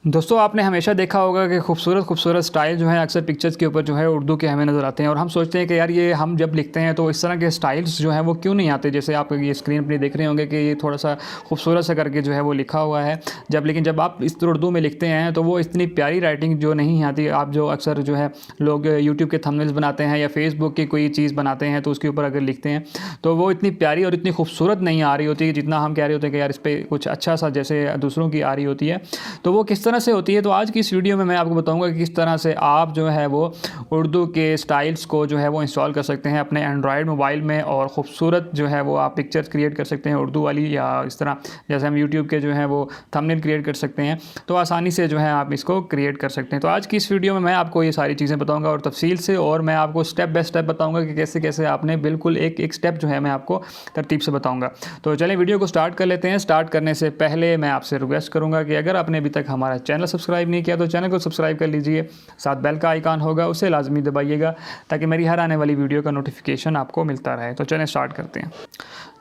दोस्तों आपने हमेशा देखा होगा कि खूबसूरत स्टाइल जो है अक्सर पिक्चर्स के ऊपर जो है उर्दू के हमें नज़र आते हैं और हम सोचते हैं कि यार ये हम जब लिखते हैं तो इस तरह के स्टाइल्स जो हैं वो क्यों नहीं आते। जैसे आप ये स्क्रीन पर देख रहे होंगे कि ये थोड़ा सा खूबसूरत सा करके जो है वो लिखा हुआ है लेकिन जब आप इस उर्दू में लिखते हैं तो वो इतनी प्यारी राइटिंग जो नहीं आती। आप जो अक्सर जो है लोग यूट्यूब के थंबनेल्स बनाते हैं या फेसबुक की कोई चीज़ बनाते हैं तो उसके ऊपर अगर लिखते हैं तो वो इतनी प्यारी और इतनी खूबसूरत नहीं आ रही होती जितना हम कह रहे होते हैं कि यार इस पर कुछ अच्छा सा जैसे दूसरों की आ रही होती है। तो वो किस तरह से होती है, तो आज की इस वीडियो में मैं आपको बताऊंगा कि किस तरह से आप जो है वो उर्दू के स्टाइल्स को जो है वो इंस्टॉल कर सकते हैं अपने एंड्रॉयड मोबाइल में और ख़ूबसूरत जो है वो आप पिक्चर्स क्रिएट कर सकते हैं उर्दू वाली, या इस तरह जैसे हम यूट्यूब के जो है वो थंबनेल क्रिएट कर सकते हैं तो आसानी से जो है आप इसको क्रिएट कर सकते हैं। तो आज की इस वीडियो में मैं आपको ये सारी चीज़ें बताऊँगा और तफसील से, और मैं आपको स्टेप बाय स्टेप बताऊँगा कि कैसे कैसे आपने बिल्कुल एक एक स्टेप जो है मैं आपको तरतीब से बताऊँगा। तो चलें वीडियो को स्टार्ट कर लेते हैं। स्टार्ट करने से पहले मैं आपसे रिक्वेस्ट करूँगा कि अगर आपने अभी तक हमारा चैनल सब्सक्राइब नहीं किया तो चैनल को सब्सक्राइब कर लीजिए, साथ बेल का आइकॉन होगा उसे लाजमी दबाइएगा ताकि मेरी हर आने वाली वीडियो का नोटिफिकेशन आपको मिलता रहे। तो चलें स्टार्ट करते हैं।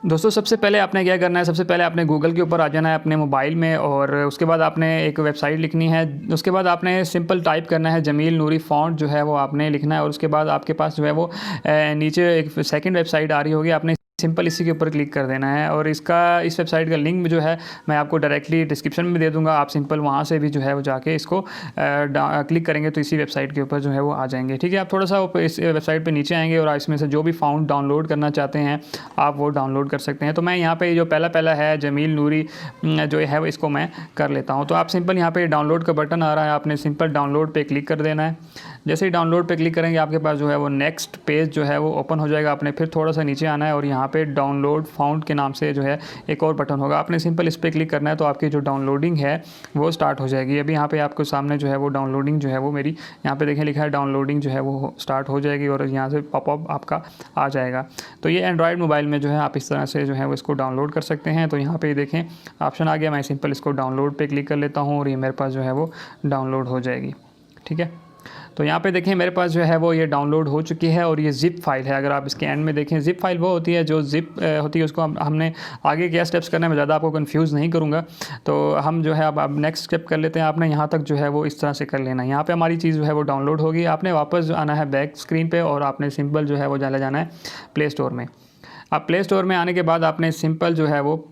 दोस्तों सबसे पहले आपने क्या करना है, सबसे पहले आपने गूगल के ऊपर आ जाना है अपने मोबाइल में और उसके बाद आपने एक वेबसाइट लिखनी है। उसके बाद आपने सिंपल टाइप करना है जमील नूरी फ़ॉन्ट जो है वो आपने लिखना है और उसके बाद आपके पास जो है वो नीचे एक सेकंड वेबसाइट आ रही होगी, आपने सिंपल इसी के ऊपर क्लिक कर देना है और इस वेबसाइट का लिंक जो है मैं आपको डायरेक्टली डिस्क्रिप्शन में दे दूंगा। आप सिंपल वहाँ से भी जो है वो जाके इसको क्लिक करेंगे तो इसी वेबसाइट के ऊपर जो है वो आ जाएंगे। ठीक है, आप थोड़ा सा इस वेबसाइट पे नीचे आएंगे और इसमें से जो भी फ़ॉन्ट डाउनलोड करना चाहते हैं आप वो डाउनलोड कर सकते हैं। तो मैं यहाँ पर जो पहला है जमील नूरी जो है वो इसको मैं कर लेता हूँ। तो आप सिंपल यहाँ पर डाउनलोड का बटन आ रहा है, आपने सिंपल डाउनलोड पर क्लिक कर देना है। जैसे ही डाउनलोड पे क्लिक करेंगे आपके पास जो है वो नेक्स्ट पेज जो है वो ओपन हो जाएगा। आपने फिर थोड़ा सा नीचे आना है और यहाँ पे डाउनलोड फ़ॉन्ट के नाम से जो है एक और बटन होगा, आपने सिंपल इस पर क्लिक करना है तो आपकी जो डाउनलोडिंग है वो स्टार्ट हो जाएगी। अभी यहाँ पे आपको सामने जो है वो डाउनलोडिंग जो है वो मेरी यहाँ पे देखें लिखा है डाउनलोडिंग जो है वो स्टार्ट हो जाएगी और यहाँ से पॉपअप आपका आ जाएगा। तो ये एंड्रॉयड मोबाइल में जो है आप इस तरह से जो है वो इसको डाउनलोड कर सकते हैं। तो यहाँ पर देखें ऑप्शन आ गया, मैं सिंपल इसको डाउनलोड पर क्लिक कर लेता हूँ और ये मेरे पास जो है वो डाउनलोड हो जाएगी। ठीक है, तो यहाँ पे देखें मेरे पास जो है वो ये डाउनलोड हो चुकी है और ये ज़िप फाइल है। अगर आप इसके एंड में देखें ज़िप फाइल वो होती है जो ज़िप होती है, उसको हमने आगे क्या स्टेप्स करना है मैं ज़्यादा आपको कंफ्यूज नहीं करूँगा। तो हम जो है अब नेक्स्ट स्टेप कर लेते हैं। आपने यहाँ तक जो है वो इस तरह से कर लेना है। यहाँ पर हमारी चीज़ जो है वो डाउनलोड होगी, आपने वापस आना है बैक स्क्रीन पर और आपने सिंपल जो है वो चला जाना है प्ले स्टोर में। अब प्ले स्टोर में आने के बाद आपने सिंपल जो है वो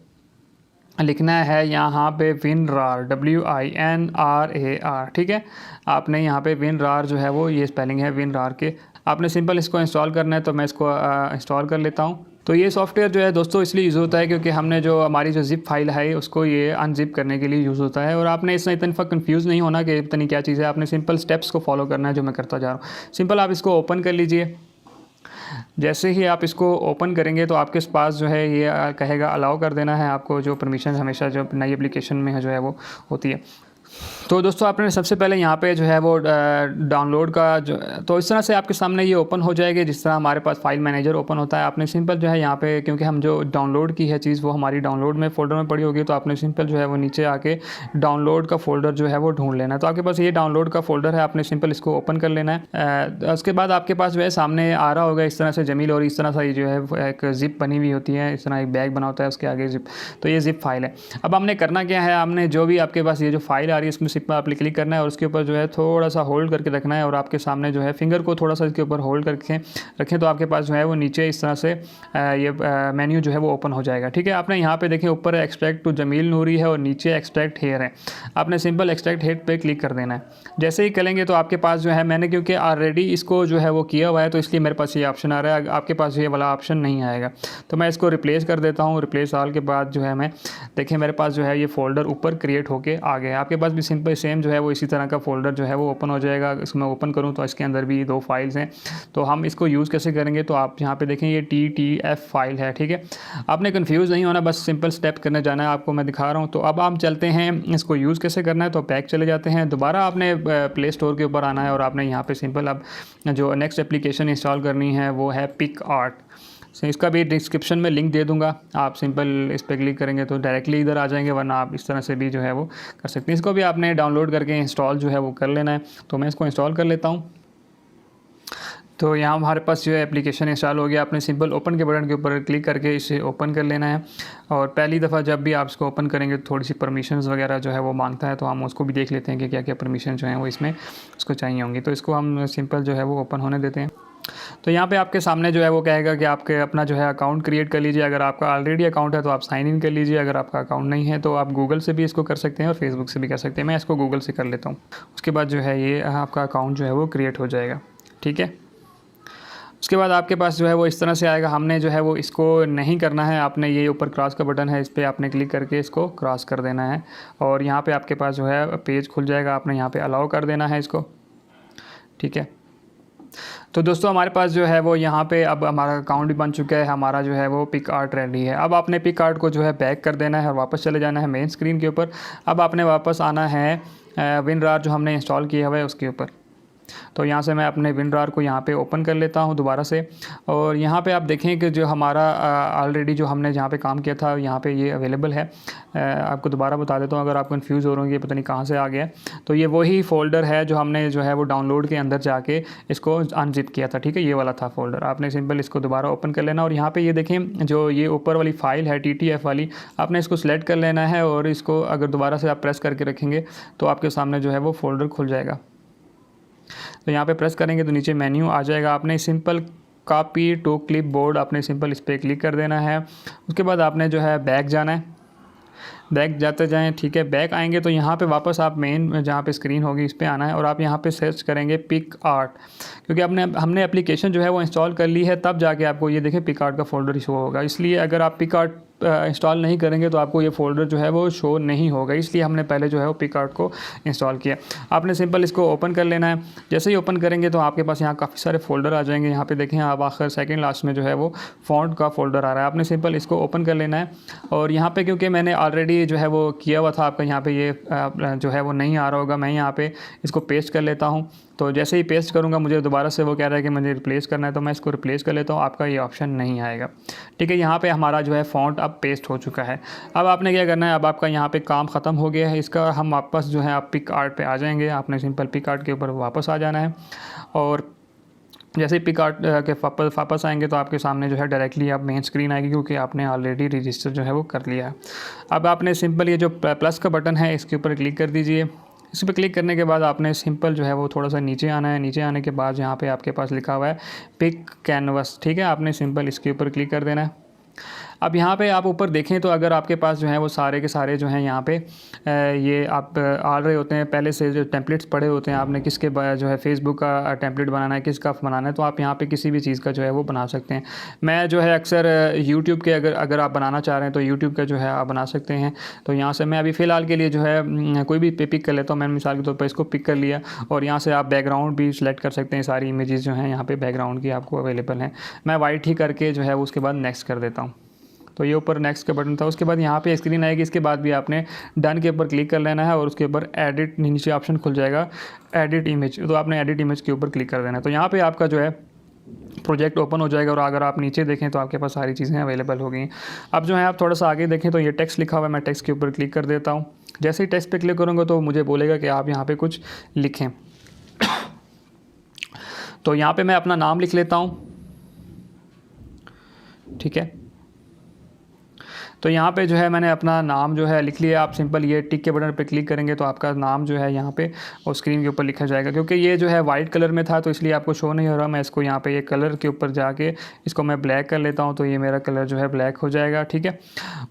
लिखना है यहाँ पे WinRAR WINRAR। ठीक है, आपने यहाँ पे WinRAR जो है वो ये स्पेलिंग है WinRAR के, आपने सिंपल इसको इंस्टॉल करना है। तो मैं इसको इंस्टॉल कर लेता हूँ। तो ये सॉफ्टवेयर जो है दोस्तों इसलिए यूज़ होता है क्योंकि हमने जो हमारी जो ज़िप फाइल है उसको ये अनजिप करने के लिए यूज़ होता है। और आपने इसमें इतना कंफ्यूज नहीं होना कि पता नहीं क्या चीज़ है, आपने सिंपल स्टेप्स को फॉलो करना है जो मैं करता जा रहा हूँ। सिंपल आप इसको ओपन कर लीजिए। जैसे ही आप इसको ओपन करेंगे तो आपके पास जो है ये कहेगा अलाउ कर देना है आपको, जो परमिशन हमेशा जो नई एप्लीकेशन में जो है वो होती है। तो दोस्तों आपने सबसे पहले यहाँ पे जो है वो डाउनलोड का जो, तो इस तरह से आपके सामने ये ओपन हो जाएगी जिस तरह हमारे पास फाइल मैनेजर ओपन होता है। आपने सिंपल जो है यहाँ पे, क्योंकि हम जो डाउनलोड की है चीज़ वो हमारी डाउनलोड में फ़ोल्डर में पड़ी होगी, तो आपने सिंपल जो है वो नीचे आके डाउनलोड का फ़ोल्डर जो है वो ढूंढ लेना है। तो आपके पास ये डाउनलोड का फ़ोल्डर है, आपने सिंपल इसको ओपन कर लेना है। उसके बाद आपके पास जो है सामने आ रहा होगा इस तरह से जमील, और इस तरह से जो है एक ज़िप बनी हुई होती है, इस तरह एक बैग बना होता है उसके आगे ज़िप। तो ये ज़िप फाइल है। अब हमने करना क्या है, हमने जो भी आपके पास ये जो फाइल आ रही है इसमें सिर्फ आप क्लिक करना है और उसके ऊपर जो है थोड़ा सा होल्ड करके रखना है और आपके सामने जो है फिंगर को थोड़ा सा इसके ऊपर होल्ड करके रखें तो आपके पास जो है वो नीचे इस तरह से ये मेन्यू जो है वो ओपन हो जाएगा। ठीक है, आपने यहाँ पे देखें ऊपर एक्सट्रैक्ट टू जमील नूरी है और नीचे एक्सट्रैक्ट हेयर है, आपने सिंपल एक्सट्रैक्ट हेयर पे क्लिक कर देना है। जैसे ही करेंगे तो आपके पास जो है, मैंने क्योंकि ऑलरेडी इसको जो है वो किया हुआ है तो इसलिए मेरे पास ये ऑप्शन आ रहा है, आपके पास ये वाला ऑप्शन नहीं आएगा। तो मैं इसको रिप्लेस कर देता हूँ। रिप्लेस ऑल के बाद जो है मैं देखें मेरे पास जो है ये फ़ोल्डर ऊपर क्रिएट होके आ गया। आपके पास भी सिंपल सेम जो है वो इसी तरह का फ़ोल्डर जो है वो ओपन हो जाएगा। इसको मैं ओपन करूँ तो इसके अंदर भी 2 फाइल्स हैं। तो हम इसको यूज़ कैसे करेंगे, तो आप यहाँ पे देखें ये TTF फाइल है। ठीक है, आपने कंफ्यूज नहीं होना, बस सिंपल स्टेप करने जाना है, आपको मैं दिखा रहा हूँ। तो अब आप चलते हैं इसको यूज़ कैसे करना है। तो बैक चले जाते हैं, दोबारा आपने प्ले स्टोर के ऊपर आना है और आपने यहाँ पर सिंपल अब जो नेक्स्ट एप्लीकेशन इंस्टॉल करनी है वो है PicArt। इसका भी डिस्क्रिप्शन में लिंक दे दूंगा, आप सिंपल इस पर क्लिक करेंगे तो डायरेक्टली इधर आ जाएंगे, वरना आप इस तरह से भी जो है वो कर सकते हैं। इसको भी आपने डाउनलोड करके इंस्टॉल जो है वो कर लेना है। तो मैं इसको इंस्टॉल कर लेता हूँ। तो यहाँ हमारे पास जो है एप्लीकेशन इंस्टॉल हो गया। आपने सिंपल ओपन के बटन के ऊपर क्लिक करके इसे ओपन कर लेना है। और पहली दफ़ा जब भी आप इसको ओपन करेंगे तो थोड़ी सी परमिशंस वगैरह जो है वो मांगता है, तो हम उसको भी देख लेते हैं कि क्या क्या परमिशन जो हैं वो इसमें उसको चाहिए होंगी। तो इसको हम सिंपल जो है वो ओपन होने देते हैं। तो यहाँ पे आपके सामने जो है वो कहेगा कि आपके अपना जो है अकाउंट क्रिएट कर लीजिए। अगर आपका ऑलरेडी अकाउंट है तो आप साइन इन कर लीजिए। अगर आपका अकाउंट नहीं है तो आप गूगल से भी इसको कर सकते हैं और फेसबुक से भी कर सकते हैं। मैं इसको गूगल से कर लेता हूँ। उसके बाद जो है ये आपका अकाउंट जो है वो क्रिएट हो जाएगा। ठीक है, उसके बाद आपके पास जो है वो इस तरह से आएगा। हमने जो है वो इसको नहीं करना है, आपने ये ऊपर क्रॉस का बटन है, इस पर आपने क्लिक करके इसको क्रॉस कर देना है और यहाँ पे आपके पास जो है पेज खुल जाएगा। आपने यहाँ पे अलाउ कर देना है इसको। ठीक है, तो दोस्तों हमारे पास जो है वो यहाँ पे अब हमारा अकाउंट भी बन चुका है। हमारा जो है वो पिक आर्ट रेडी है। अब आपने पिक आर्ट को जो है बैक कर देना है और वापस चले जाना है मेन स्क्रीन के ऊपर। अब आपने वापस आना है विनरार जो हमने इंस्टॉल किया हुआ है उसके ऊपर। तो यहाँ से मैं अपने विनरार को यहाँ पे ओपन कर लेता हूँ दोबारा से। और यहाँ पे आप देखें कि जो हमारा ऑलरेडी जो हमने जहाँ पे काम किया था यहाँ पे ये अवेलेबल है। आपको दोबारा बता देता हूँ अगर आप कंफ्यूज हो रहे होंगे पता नहीं कहाँ से आ गया। तो ये वही फ़ोल्डर है जो हमने जो है वो डाउनलोड के अंदर जाके इसको अनजिप किया था। ठीक है, ये वाला था फ़ोल्डर। आपने सिंपल इसको दोबारा ओपन कर लेना और यहाँ पर ये देखें जो ये ऊपर वाली फ़ाइल है TTF वाली, आपने इसको सेलेक्ट कर लेना है और इसको अगर दोबारा से आप प्रेस करके रखेंगे तो आपके सामने जो है वो फ़ोल्डर खुल जाएगा। तो यहाँ पे प्रेस करेंगे तो नीचे मेन्यू आ जाएगा। आपने simple copy to clipboard आपने सिंपल इस पर क्लिक कर देना है। उसके बाद आपने जो है बैक जाना है, बैक जाते जाएं। ठीक है, बैक आएंगे तो यहाँ पे वापस आप मेन जहाँ पे स्क्रीन होगी इस पर आना है और आप यहाँ पे सर्च करेंगे पिक आर्ट, क्योंकि हमने एप्लीकेशन जो है वो इंस्टॉल कर ली है, तब जाके आपको ये देखें पिक आर्ट का फ़ोल्डर शो होगा। इसलिए अगर आप पिक आर्ट इंस्टॉल नहीं करेंगे तो आपको ये फ़ोल्डर जो है वो शो नहीं होगा, इसलिए हमने पहले जो है वो पिक आर्ट को इंस्टॉल किया। आपने सिंपल इसको ओपन कर लेना है। जैसे ही ओपन करेंगे तो आपके पास यहाँ काफ़ी सारे फ़ोल्डर आ जाएंगे। यहाँ पे देखें आप आखिर सेकंड लास्ट में जो है वो फ़ॉन्ट का फ़ोल्डर आ रहा है। आपने सिंपल इसको ओपन कर लेना है और यहाँ पे क्योंकि मैंने ऑलरेडी जो है वो किया हुआ था, आपका यहाँ पे ये जो है वो नहीं आ रहा होगा। मैं यहाँ पे इसको पेस्ट कर लेता हूँ। तो जैसे ही पेस्ट करूँगा मुझे दोबारा से वो कह रहा है कि मुझे रिप्लेस करना है, तो मैं इसको रिप्लेस कर लेता हूँ। आपका ये ऑप्शन नहीं आएगा। ठीक है, यहाँ पे हमारा जो है फ़ॉन्ट अब पेस्ट हो चुका है। अब आपने क्या करना है, अब आपका यहाँ पे काम ख़त्म हो गया है इसका। हम वापस जो है आप पिक आर्ट पे आ जाएंगे। आपने सिंपल पिक आर्ट के ऊपर वापस आ जाना है और जैसे ही पिक आर्ट के वापस आएंगे तो आपके सामने जो है डायरेक्टली आप मेन स्क्रीन आएगी, क्योंकि आपने ऑलरेडी रजिस्टर जो है वो कर लिया है। अब आपने सिंपल ये जो प्लस का बटन है इसके ऊपर क्लिक कर दीजिए। इस पर क्लिक करने के बाद आपने सिंपल जो है वो थोड़ा सा नीचे आना है। नीचे आने के बाद यहाँ पे आपके पास लिखा हुआ है पिक कैनवस। ठीक है, आपने सिंपल इसके ऊपर क्लिक कर देना है। अब यहाँ पे आप ऊपर देखें तो अगर आपके पास जो है वो सारे के सारे जो हैं यहाँ पे ये आप आ रहे होते हैं, पहले से जो टेम्पलेट्स पड़े होते हैं, आपने किसके जो है फेसबुक का टेम्पलेट बनाना है, किसका बनाना है, तो आप यहाँ पे किसी भी चीज़ का जो है वो बना सकते हैं। मैं जो है अक्सर यूट्यूब के अगर आप बनाना चाह रहे हैं तो यूट्यूब का जो है आप बना सकते हैं। तो यहाँ से मैं अभी फ़िलहाल के लिए जो है कोई भी पिक कर लेता हूँ। मैंने मिसाल के तौर पर इसको पिक कर लिया और यहाँ से आप बैकग्राउंड भी सिलेक्ट कर सकते हैं। सारी इमेजेस जो हैं यहाँ पे बैकग्राउंड की आपको अवेलेबल हैं। मैं वाइट ही करके जो है उसके बाद नेक्स्ट कर देता हूँ। तो ये ऊपर नेक्स्ट का बटन था। उसके बाद यहाँ पे स्क्रीन आएगी। इसके बाद भी आपने डन के ऊपर क्लिक कर लेना है और उसके ऊपर एडिट नीचे ऑप्शन खुल जाएगा एडिट इमेज, तो आपने एडिट इमेज के ऊपर क्लिक कर देना है। तो यहाँ पे आपका जो है प्रोजेक्ट ओपन हो जाएगा और अगर आप नीचे देखें तो आपके पास सारी चीज़ें अवेलेबल हो गई। अब जो है आप थोड़ा सा आगे देखें तो ये टेक्स्ट लिखा हुआ है। मैं टेक्स्ट के ऊपर क्लिक कर देता हूँ। जैसे ही टेक्स्ट पे क्लिक करूँगा तो मुझे बोलेगा कि आप यहाँ पे कुछ लिखें। तो यहाँ पे मैं अपना नाम लिख लेता हूँ। ठीक है, तो यहाँ पे जो है मैंने अपना नाम जो है लिख लिया। आप सिंपल ये टिक के बटन पे क्लिक करेंगे तो आपका नाम जो है यहाँ पे और स्क्रीन के ऊपर लिखा जाएगा। क्योंकि ये जो है वाइट कलर में था तो इसलिए आपको शो नहीं हो रहा। मैं इसको यहाँ पे ये कलर के ऊपर जाके इसको मैं ब्लैक कर लेता हूँ, तो ये मेरा कलर जो है ब्लैक हो जाएगा। ठीक है,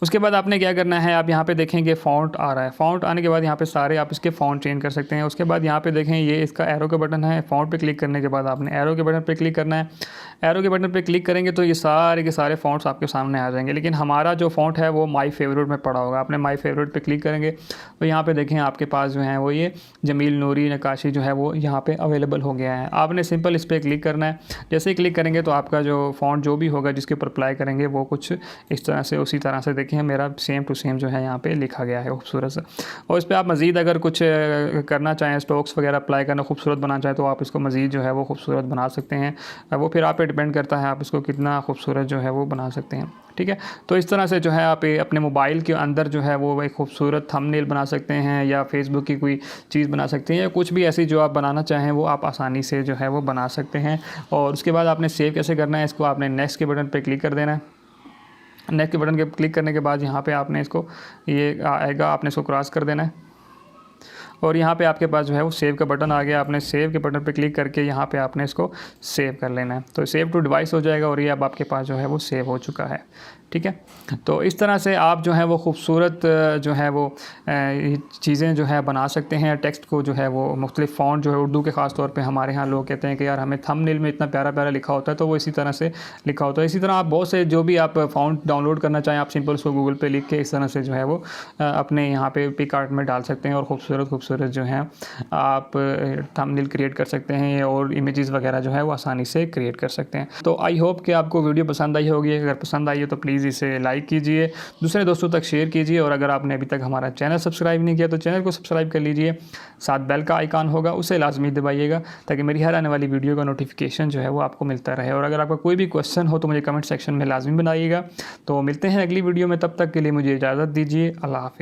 उसके बाद आपने क्या करना है, आप यहाँ पर देखेंगे फ़ॉन्ट आ रहा है। फ़ॉन्ट आने के बाद यहाँ पर सारे आप इसके फ़ॉन्ट चेंज कर सकते हैं। उसके बाद यहाँ पर देखें ये इसका एरो का बटन है। फ़ॉन्ट पर क्लिक करने के बाद आपने एरो के बटन पर क्लिक करना है। एरो के बटन पर क्लिक करेंगे तो ये सारे के सारे फ़ॉन्ट्स आपके सामने आ जाएंगे। लेकिन हमारा जो फ़ॉन्ट है वो माई फेवरेट में पड़ा होगा। आपने माई फेवरेट पे क्लिक करेंगे तो यहाँ पे देखें आपके पास जो है वो ये जमील नूरी नक्काशी जो है वो यहाँ पे अवेलेबल हो गया है। आपने सिंपल इस पर क्लिक करना है। जैसे ही क्लिक करेंगे तो आपका जो फ़ॉन्ट जो भी होगा जिसके ऊपर अप्लाई करेंगे वो कुछ इस तरह से उसी तरह से देखें मेरा सेम टू सेम जो है यहाँ पे लिखा गया है खूबसूरत से। और इस पर आप मज़ीद अगर कुछ करना चाहें, स्ट्रोक्स वगैरह अप्लाई करना खूबसूरत बनाना चाहें तो आप इसको मज़ीद जो है वो खूबसूरत बना सकते हैं। वो फिर आप पे डिपेंड करता है आप इसको कितना खूबसूरत जो है वो बना सकते हैं। ठीक है। तो इस तरह से जो है आप अपने मोबाइल के अंदर जो है वो एक खूबसूरत थंबनेल बना सकते हैं या फेसबुक की कोई चीज़ बना सकते हैं या कुछ भी ऐसी जो आप बनाना चाहें वो आप आसानी से जो है वो बना सकते हैं। और उसके बाद आपने सेव कैसे करना है, इसको आपने नेक्स्ट के बटन पर क्लिक कर देना है। नेक्स्ट के बटन के क्लिक करने के बाद यहाँ पे आपने इसको ये आएगा, आपने इसको क्रॉस कर देना है और यहाँ पे आपके पास जो है वो सेव का बटन आ गया। आपने सेव के बटन पे क्लिक करके यहाँ पे आपने इसको सेव कर लेना है। तो सेव टू डिवाइस हो जाएगा और ये अब आपके पास जो है वो सेव हो चुका है। ठीक है। तो इस तरह से आप जो है वो खूबसूरत जो है वो चीज़ें जो है बना सकते हैं। टेक्स्ट को जो है वो मुख्तलिफ फ़ॉन्ट जो है उर्दू के ख़ास तौर पे हमारे यहाँ लोग कहते हैं कि यार हमें थंबनेल में इतना प्यारा प्यारा लिखा होता है, तो वो इसी तरह से लिखा होता है। इसी तरह आप बहुत से जो भी आप फ़ॉन्ट डाउनलोड करना चाहें, आप सिंपल उसको गूगल पे लिख के इस तरह से जो है वो अपने यहाँ पे पिक आर्ट में डाल सकते हैं और खूबसूरत जो है आप थंबनेल क्रिएट कर सकते हैं और इमेजेस वगैरह जो है वो आसानी से क्रिएट कर सकते हैं। तो आई होप कि आपको वीडियो पसंद आई होगी। अगर पसंद आई है तो प्लीज़ इसे लाइक कीजिए, दूसरे दोस्तों तक शेयर कीजिए और अगर आपने अभी तक हमारा चैनल सब्सक्राइब नहीं किया तो चैनल को सब्सक्राइब कर लीजिए। साथ बेल का आइकॉन होगा उसे लाजमी दबाइएगा ताकि मेरी हर आने वाली वीडियो का नोटिफिकेशन जो है वो आपको मिलता रहे। और अगर आपका कोई भी क्वेश्चन हो तो मुझे कमेंट सेक्शन में लाजमी बनाइएगा। तो मिलते हैं अगली वीडियो में, तब तक के लिए मुझे इजाज़त दीजिए। अल्लाह हाफ़िज़।